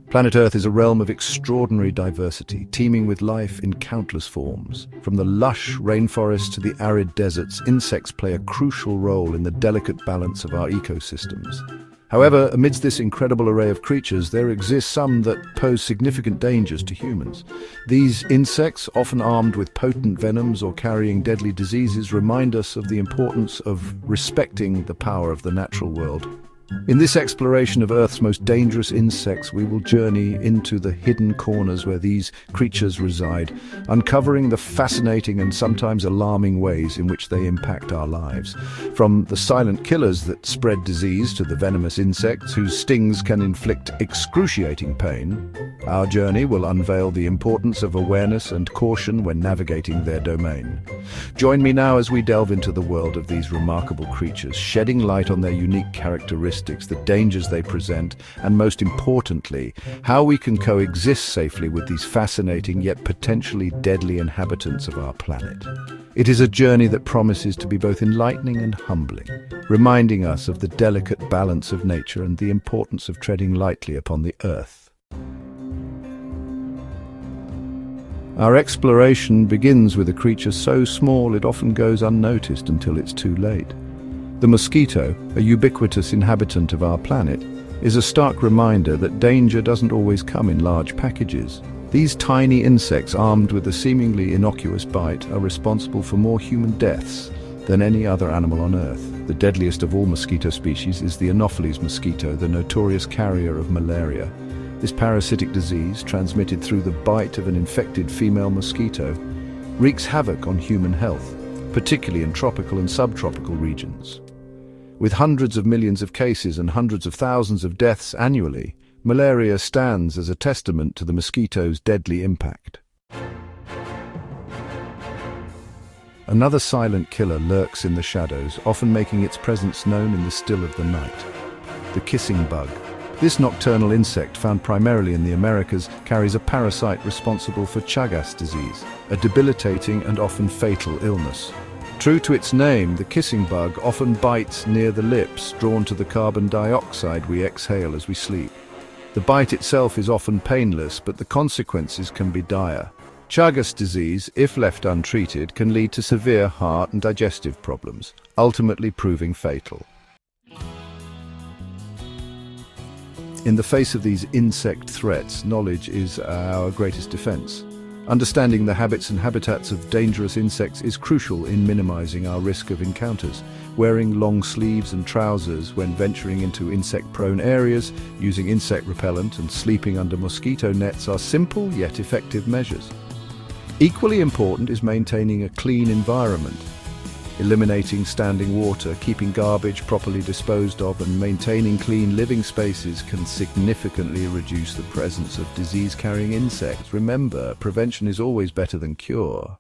Planet Earth is a realm of extraordinary diversity, teeming with life in countless forms. From the lush rainforests to the arid deserts, insects play a crucial role in the delicate balance of our ecosystems. However, amidst this incredible array of creatures, there exist some that pose significant dangers to humans. These insects, often armed with potent venoms or carrying deadly diseases, remind us of the importance of respecting the power of the natural world. In this exploration of Earth's most dangerous insects, we will journey into the hidden corners where these creatures reside, uncovering the fascinating and sometimes alarming ways in which they impact our lives. From the silent killers that spread disease to the venomous insects whose stings can inflict excruciating pain, our journey will unveil the importance of awareness and caution when navigating their domain. Join me now as we delve into the world of these remarkable creatures, shedding light on their unique characteristics, the dangers they present, and most importantly, how we can coexist safely with these fascinating yet potentially deadly inhabitants of our planet. It is a journey that promises to be both enlightening and humbling, reminding us of the delicate balance of nature and the importance of treading lightly upon the Earth. Our exploration begins with a creature so small it often goes unnoticed until it's too late. The mosquito, a ubiquitous inhabitant of our planet, is a stark reminder that danger doesn't always come in large packages. These tiny insects, armed with a seemingly innocuous bite, are responsible for more human deaths than any other animal on Earth. The deadliest of all mosquito species is the Anopheles mosquito, the notorious carrier of malaria. This parasitic disease, transmitted through the bite of an infected female mosquito, wreaks havoc on human health, particularly in tropical and subtropical regions. With hundreds of millions of cases and hundreds of thousands of deaths annually, malaria stands as a testament to the mosquito's deadly impact. Another silent killer lurks in the shadows, often making its presence known in the still of the night. The kissing bug. This nocturnal insect, found primarily in the Americas, carries a parasite responsible for Chagas disease, a debilitating and often fatal illness. True to its name, the kissing bug often bites near the lips, drawn to the carbon dioxide we exhale as we sleep. The bite itself is often painless, but the consequences can be dire. Chagas disease, if left untreated, can lead to severe heart and digestive problems, ultimately proving fatal. In the face of these insect threats, knowledge is our greatest defense. Understanding the habits and habitats of dangerous insects is crucial in minimizing our risk of encounters. Wearing long sleeves and trousers when venturing into insect-prone areas, using insect repellent and sleeping under mosquito nets are simple yet effective measures. Equally important is maintaining a clean environment. Eliminating standing water, keeping garbage properly disposed of, and maintaining clean living spaces can significantly reduce the presence of disease-carrying insects. Remember, prevention is always better than cure.